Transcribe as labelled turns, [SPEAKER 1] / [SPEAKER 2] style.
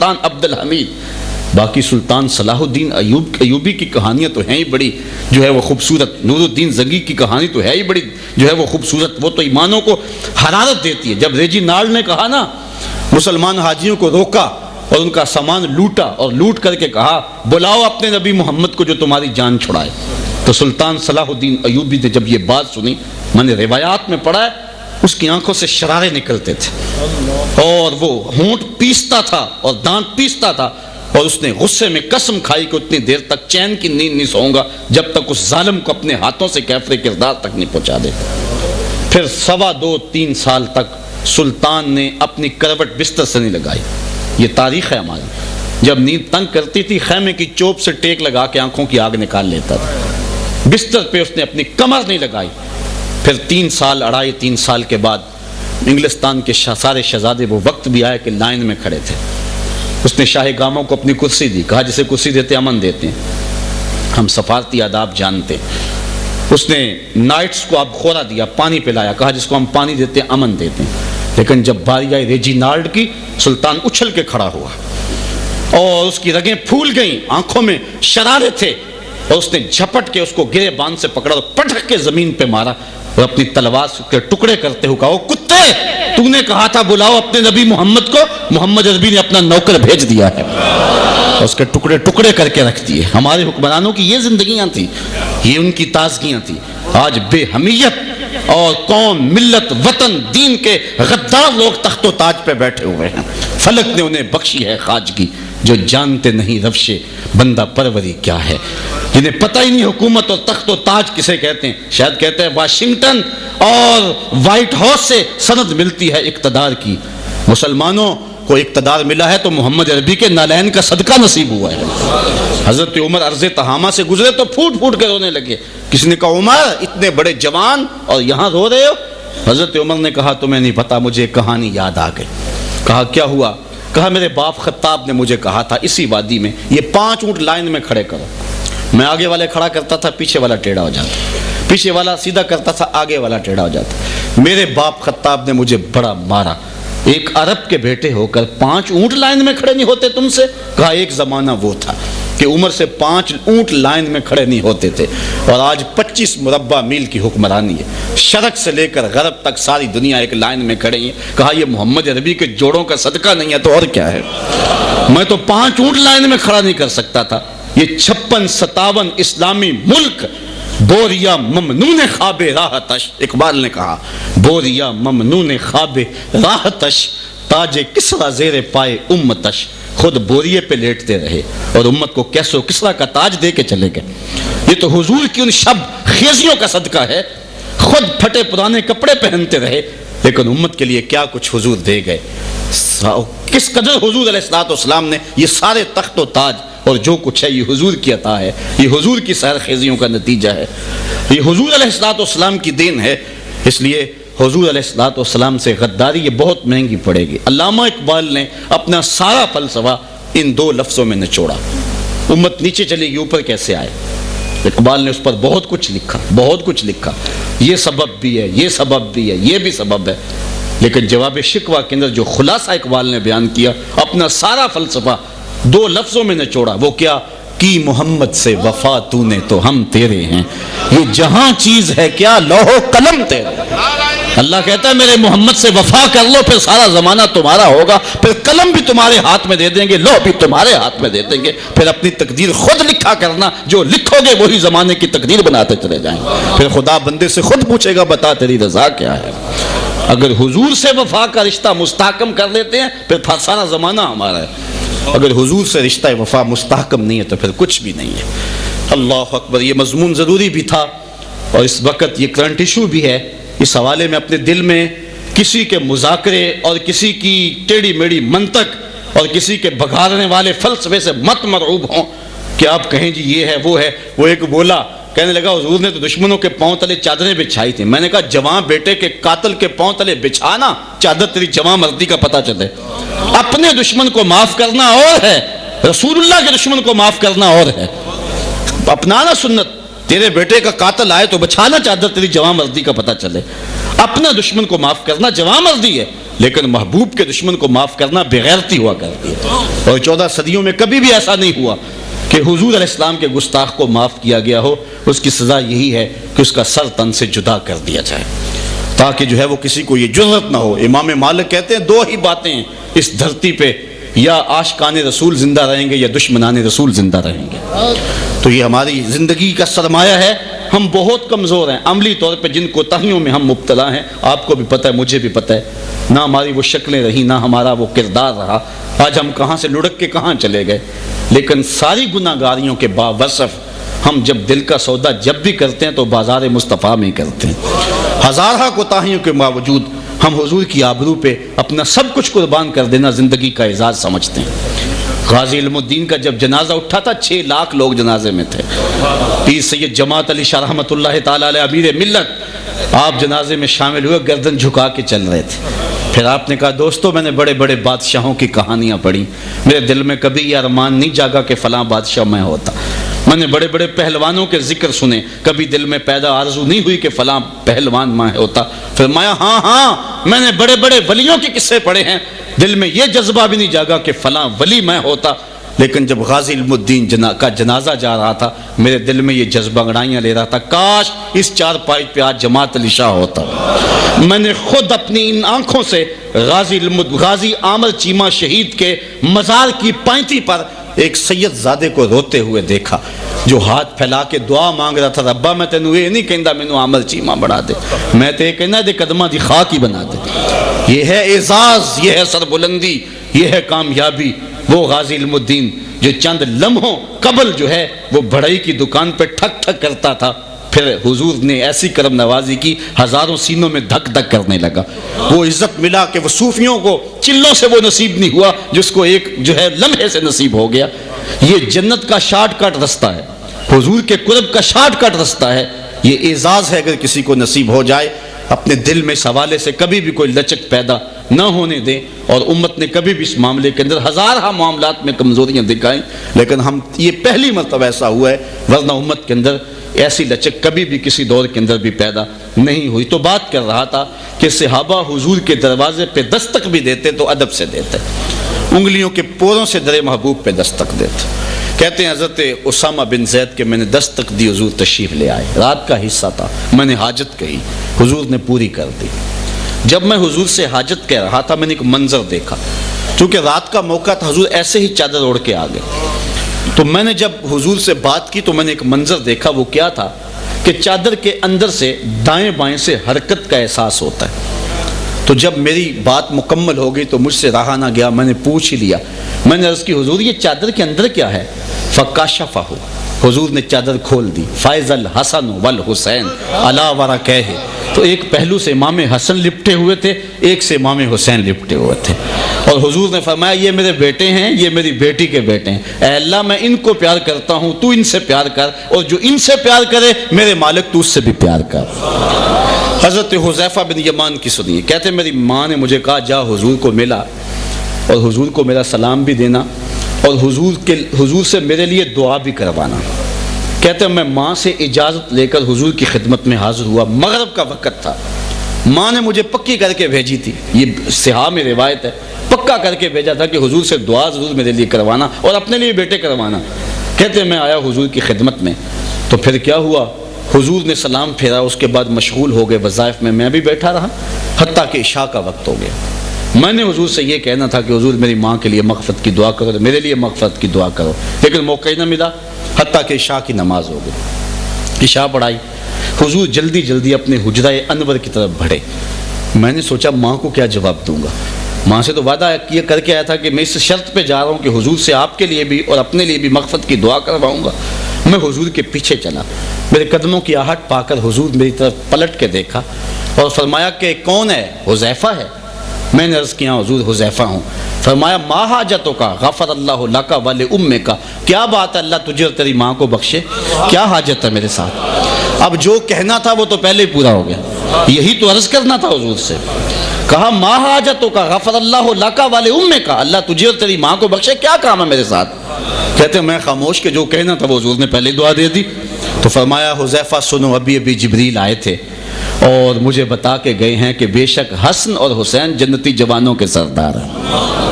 [SPEAKER 1] سلطان عبد الحمید. باقی سلطان صلاح الدین ایوبی کی کہانیاں تو ہیں ہی بڑی جو ہے وہ خوبصورت. نور الدین زنگی کی کہانی تو ہے ہی بڑی جو ہے وہ خوبصورت. وہ تو ایمانوں کو حرارت دیتی ہے. جب ریجینالڈ نے کہا نا مسلمان حاجیوں کو روکا اور ان کا سامان لوٹا اور لوٹ کر کے کہا بلاؤ اپنے نبی محمد کو جو تمہاری جان چھڑائے, تو سلطان صلاح الدین ایوبی نے جب یہ بات سنی, میں نے روایات میں پڑھا ہے اس کی آنکھوں سے شرارے نکلتے تھے اور وہ ہونٹ پیستا تھا اور دانت پیستا تھا, اور اس نے غصے میں قسم کھائی کہ اتنی دیر تک چین کی نیند نہیں سوؤں گا جب تک اس ظالم کو اپنے ہاتھوں سے کیفر کردار تک نہیں پہنچا دے. پھر 2.25-3 سال تک سلطان نے اپنی کروٹ بستر سے نہیں لگائی. یہ تاریخ ہے ہماری. جب نیند تنگ کرتی تھی خیمے کی چوب سے ٹیک لگا کے آنکھوں کی آگ نکال لیتا تھا. بستر پہ اس نے اپنی کمر نہیں لگائی. پھر 3 سال 3 سال کے بعد انگلستان کے سارے شہزادے وہ وقت بھی آئے کہ لائن میں کھڑے تھے. اس نے شاہ گاموں کو اپنی کرسی دی. کہا جسے کرسی دیتے امن دیتے ہیں, ہم سفارتی آداب جانتے. اس نے نائٹس کو اب خورا دیا, پانی پلایا. کہا جس کو ہم پانی دیتے ہیں امن دیتے ہیں. لیکن جب باری آئی ریجینالڈ کی, سلطان اچھل کے کھڑا ہوا اور اس کی رگیں پھول گئیں, آنکھوں میں شرارے تھے, اور اس نے جھپٹ کے اس کو گرے باندھ سے پکڑا اور پٹک کے زمین پہ مارا اور اپنی تلوار کے ٹکڑے کرتے ہوئے کہا او کتے, تو نے کہا تھا بلاؤ اپنے نبی محمد کو, محمد عربی نے اپنا نوکر بھیج دیا ہے. اس کے ٹکڑے ٹکڑے کر کے رکھ دیے. ہمارے حکمرانوں کی یہ زندگیاں تھیں, یہ ان کی تازگیاں تھیں. آج بے حمیت اور قوم, ملت, وطن, دین کے غدار لوگ تخت و تاج پہ بیٹھے ہوئے ہیں. فلک نے انہیں بخشی ہے خواجگی جو جانتے نہیں روش بندہ پروری کیا ہے, جنہیں پتہ ہی نہیں حکومت اور تخت و تاج کسے کہتے ہیں. شاید کہتے ہیں واشنگٹن اور وائٹ ہاؤس سے سند ملتی ہے اقتدار کی. مسلمانوں کو اقتدار ملا ہے تو محمد عربی کے نالین کا صدقہ نصیب ہوا ہے. حضرت عمر عرض تہامہ سے گزرے تو پھوٹ پھوٹ کے رونے لگے. کسی نے کہا عمر اتنے بڑے جوان اور یہاں رو رہے ہو؟ حضرت عمر نے کہا تمہیں نہیں پتا, مجھے کہانی یاد آ گئی. کہا کیا ہوا؟ کہا میرے باپ خطاب نے مجھے کہا تھا اسی وادی میں یہ 5 اونٹ لائن میں کھڑے کرو. میں آگے والے کھڑا کرتا تھا, پیچھے والا ٹیڑھا ہو جاتا, پیچھے والا سیدھا کرتا تھا, آگے والا ٹیڑھا ہو جاتا. میرے باپ خطاب نے مجھے بڑا مارا. ایک عرب کے بیٹے ہو کر 5 اونٹ لائن میں کھڑے نہیں ہوتے تم سے؟ کہا ایک زمانہ وہ تھا کہ عمر سے 5 اونٹ لائن میں کھڑے نہیں ہوتے تھے, اور آج 25 مربع میل کی حکمرانی ہے. شرق سے لے کر غرب تک ساری دنیا ایک لائن میں کھڑے ہیں. کہا یہ محمد عربی کے جوڑوں کا صدقہ نہیں ہے تو اور کیا ہے؟ میں تو 5 اونٹ لائن میں کھڑا نہیں کر سکتا تھا. یہ 56-57 اسلامی ملک بوریا ممنون خواب راحتش, اقبال نے کہا بوریا ممنون خواب راحتش, تاج کسرا زیر پائے امتش. خود بوریے پہ لیٹتے رہے اور امت کو کیسو کسرا کا تاج دے کے چلے گئے. یہ تو حضور کی ان شب خیزیوں کا صدقہ ہے. خود پھٹے پرانے کپڑے پہنتے رہے لیکن امت کے لیے کیا کچھ حضور دے گئے. کس قدر حضور علیہ الصلوۃ والسلام نے یہ سارے تخت و تاج اور جو کچھ ہے یہ حضور کی عطا ہے, یہ حضور کی سیر خیزیوں کا نتیجہ ہے, یہ حضور علیہ الصلوۃ والسلام کی دین ہے. اس لیے حضور علیہ الصلوۃ والسلام سے غداری یہ بہت مہنگی پڑے گی. علامہ اقبال نے اپنا سارا فلسفہ ان 2 لفظوں میں نچوڑا. امت نیچے چلے گی اوپر کیسے آئے؟ اقبال نے اس پر بہت کچھ لکھا, بہت کچھ لکھا. یہ سبب بھی ہے, یہ سبب بھی ہے, یہ بھی سبب ہے. لیکن جواب شکوہ کے اندر جو خلاصہ اقبال نے بیان کیا, اپنا سارا فلسفہ 2 لفظوں میں نچوڑا. وہ کیا؟ کی محمد سے وفا تو نے تو ہم تیرے ہیں, یہ جہاں چیز ہے کیا لوح و قلم تیرے. اللہ کہتا ہے میرے محمد سے وفا کر لو, پھر سارا زمانہ تمہارا ہوگا, پھر قلم بھی تمہارے ہاتھ میں دے دیں گے, لوح بھی تمہارے ہاتھ میں دے دیں گے. پھر اپنی تقدیر خود لکھا کرنا, جو لکھو گے وہی زمانے کی تقدیر بناتے چلے جائیں. پھر خدا بندے سے خود پوچھے گا بتا تیری رضا کیا ہے. اگر حضور سے وفا کا رشتہ مستحکم کر لیتے ہیں پھر سارا زمانہ ہمارا ہے. اگر حضور سے رشتہ وفا مستحکم نہیں ہے تو پھر کچھ بھی نہیں ہے. اللہ اکبر. یہ مضمون ضروری بھی تھا اور اس وقت یہ کرنٹ ایشو بھی ہے. اس حوالے میں اپنے دل میں کسی کے مذاکرے اور کسی کی ٹیڑھی میڑھی منطق اور کسی کے بگارنے والے فلسفے سے مت مرعوب ہوں کہ آپ کہیں جی یہ ہے وہ ہے. وہ ایک بولا, کہنے لگا حضور نے تو دشمنوں کے پاؤں تلے چادریں بچھائی تھی. میں نے کہا جوان بیٹے کے قاتل کے پاؤں تلے بچھانا چادر تیری جوان مردی کا پتہ چلے. اپنے دشمن کو معاف کرنا اور ہے, رسول اللہ کے دشمن کو معاف کرنا اور ہے. اپنانا سنت. تیرے بیٹے کا قاتل آئے تو بچھانا چادر تیری جوان مردی کا پتہ چلے. اپنا دشمن کو معاف کرنا جوان مردی ہے. لیکن محبوب کے دشمن کو معاف کرنا بےغیرتی ہوا کرتی ہے، اور 14 صدیوں میں کبھی بھی ایسا نہیں ہوا کہ حضور علیہ السلام کے گستاخ کو معاف کیا گیا ہو۔ اس کی سزا یہی ہے کہ اس کا سر تن سے جدا کر دیا جائے، تاکہ جو ہے وہ کسی کو یہ جرأت نہ ہو۔ امام مالک کہتے ہیں 2 ہی باتیں ہیں اس دھرتی پہ، یا عاشقان رسول زندہ رہیں گے یا دشمنان رسول زندہ رہیں گے۔ تو یہ ہماری زندگی کا سرمایہ ہے۔ ہم بہت کمزور ہیں عملی طور پہ، جن کوتاہیوں میں ہم مبتلا ہیں، آپ کو بھی پتہ ہے، مجھے بھی پتہ ہے، نہ ہماری وہ شکلیں رہی، نہ ہمارا وہ کردار رہا، آج ہم کہاں سے لڑک کے کہاں چلے گئے۔ لیکن ساری گناہ گاریوں کے باوصف ہم جب دل کا سودا جب بھی کرتے ہیں تو بازار مصطفیٰ میں کرتے ہیں۔ ہزارہ کوتاہیوں کے باوجود ہم حضور کی آبرو پہ اپنا سب کچھ قربان کر دینا زندگی کا اعزاز سمجھتے ہیں۔ غازی علم الدین کا جب جنازہ اٹھا تھا 6 لاکھ لوگ جنازے میں تھے۔ پیر سید جماعت علی شاہ رحمۃ اللہ تعالیٰ علیہ امیر ملت، آپ جنازے میں شامل ہوئے، گردن جھکا کے چل رہے تھے۔ پھر آپ نے کہا دوستو، میں نے بڑے بڑے بادشاہوں کی کہانیاں پڑھی، میرے دل میں کبھی یہ ارمان نہیں جاگا کہ فلاں بادشاہ میں ہوتا۔ میں نے بڑے بڑے پہلوانوں کے ذکر سنے، کبھی دل میں پیدا آرزو نہیں ہوئی کہ فلاں پہلوان میں ہوتا۔ فرمایا ہاں میں نے بڑے بڑے ولیوں کے قصے پڑھے ہیں، دل میں یہ جذبہ بھی نہیں جاگا کہ فلاں ولی میں ہوتا۔ لیکن جب غازی علم الدین کا جنازہ جا رہا تھا، میرے دل میں یہ جذبہ انگڑائیاں لے رہا تھا، کاش اس 4 پائی پہ آج جماعت علی شاہ ہوتا۔ میں نے خود اپنی ان آنکھوں سے غازی عامر چیمہ شہید کے مزار کی پائنتی پر ایک سید زادے کو روتے ہوئے دیکھا، جو ہاتھ پھیلا کے دعا مانگ رہا تھا، ربا میں تینوں یہ نہیں کہندا مینوں عامر چیمہ بنا دے، میں تے کہنا دے قدماں دی خاک ہی بنا دے۔ یہ ہے اعزاز، یہ ہے سربلندی، یہ ہے کامیابی۔ وہ غازی علم الدین جو چند لمحوں قبل جو ہے وہ بڑھئی کی دکان پہ ٹھک ٹھک کرتا تھا، پھر حضور نے ایسی کرم نوازی کی، ہزاروں سینوں میں دھک دھک کرنے لگا۔ وہ عزت ملا کہ وہ صوفیوں کو چلوں سے وہ نصیب نہیں ہوا جس کو ایک جو ہے لمحے سے نصیب ہو گیا۔ یہ جنت کا شارٹ کٹ رستہ ہے، حضور کے قرب کا شارٹ کٹ رستہ ہے۔ یہ اعزاز ہے اگر کسی کو نصیب ہو جائے۔ اپنے دل میں اس حوالے سے کبھی بھی کوئی لچک پیدا نہ ہونے دیں، اور امت نے کبھی بھی اس معاملے کے اندر ہزارہ معاملات میں کمزوریاں دکھائیں، لیکن ہم یہ پہلی مرتبہ ایسا ہوا ہے، ورنہ امت کے اندر ایسی لچک کبھی بھی کسی دور کے اندر بھی پیدا نہیں ہوئی۔ تو بات کر رہا تھا کہ صحابہ حضور کے دروازے پہ دستک بھی دیتے تو ادب سے دیتے، انگلیوں کے پوروں سے در محبوب پہ دستک دیتے۔ کہتے ہیں حضرت اسامہ بن زید کہ میں نے دستک دی، حضور تشریف لے آئے، رات کا حصہ تھا، میں نے حاجت کہی، حضور نے پوری کر دی۔ جب میں حضور سے حاجت کہہ رہا تھا، میں نے ایک منظر دیکھا، چونکہ رات کا موقع تھا، حضور ایسے ہی چادر اوڑھ کے آ گئے۔ تو میں نے جب حضور سے بات کی تو میں نے ایک منظر دیکھا، وہ کیا تھا کہ چادر کے اندر سے دائیں بائیں سے حرکت کا احساس ہوتا ہے۔ تو جب میری بات مکمل ہو گئی تو مجھ سے رہا نہ گیا، میں نے پوچھ ہی لیا، میں نے عرض کی حضور یہ چادر کے اندر کیا ہے؟ فکاشفہ، حضور نے چادر کھول دی، فائز الحسن والحسین علی ورقیہ، تو ایک پہلو سے امام حسن لپٹے ہوئے تھے، ایک سے امام حسین لپٹے ہوئے تھے، اور حضور نے فرمایا یہ میرے بیٹے ہیں، یہ میری بیٹی کے بیٹے ہیں، اے اللہ میں ان کو پیار کرتا ہوں، تو ان سے پیار کر، اور جو ان سے پیار کرے میرے مالک تو اس سے بھی پیار کر۔ حضرت حذیفہ بن یمان کی سنیے، کہتے ہیں میری ماں نے مجھے کہا جا حضور کو ملا اور حضور کو میرا سلام بھی دینا اور حضور سے میرے لیے دعا بھی کروانا۔ کہتے ہیں میں ماں سے اجازت لے کر حضور کی خدمت میں حاضر ہوا، مغرب کا وقت تھا، ماں نے مجھے پکی کر کے بھیجی تھی، یہ صحاح میں روایت ہے، پکا کر کے بھیجا تھا کہ حضور سے دعا ضرور میرے لیے کروانا اور اپنے لیے بیٹے کروانا۔ کہتے ہیں میں آیا حضور کی خدمت میں، تو پھر کیا ہوا، حضور نے سلام پھیرا، اس کے بعد مشغول ہو گئے وظائف میں بھی بیٹھا رہا، حتیٰ کہ عشاء کا وقت ہو گیا۔ میں نے حضور سے یہ کہنا تھا کہ حضور میری ماں کے لیے مغفرت کی دعا کرو، میرے لیے مغفرت کی دعا کرو، لیکن موقع ہی نہ ملا، حتیٰ کہ عشاء کی نماز ہو گئی۔ عشاء پڑھائی، حضور جلدی جلدی اپنے حجرہ انور کی طرف بڑھے۔ میں نے سوچا ماں کو کیا جواب دوں گا، ماں سے تو وعدہ یہ کر کے آیا تھا کہ میں اس شرط پہ جا رہا ہوں کہ حضور سے آپ کے لیے بھی اور اپنے لیے بھی مغفرت کی دعا کرواؤں گا۔ میں حضور کے پیچھے چلا، میرے قدموں کی آہٹ پا کر حضور میری طرف پلٹ کے دیکھا اور فرمایا کہ کون ہے؟ حذیفہ ہے۔ میں نے عرض کیا حضور حذیفہ ہوں۔ فرمایا ما حاجتوں کا غفر اللہ لک ول امک کا، کیا بات ہے اللہ تجھے اور تیری ماں کو بخشے، کیا حاجت ہے میرے ساتھ؟ اب جو کہنا تھا وہ تو پہلے ہی پورا ہو گیا، یہی تو عرض کرنا تھا حضور سے۔ کہا ما حاجتوں کا غفر اللہ لک ول امک کا، اللہ تجھے اور تیری ماں کو بخشے، کیا کام ہے میرے ساتھ؟ کہتے ہیں میں خاموش کہ جو کہنا تھا وہ حضور نے پہلے دعا دے دی۔ تو فرمایا حذیفہ سنو، ابھی ابھی جبریل آئے تھے اور مجھے بتا کے گئے ہیں کہ بے شک حسن اور حسین جنتی جوانوں کے سردار ہیں۔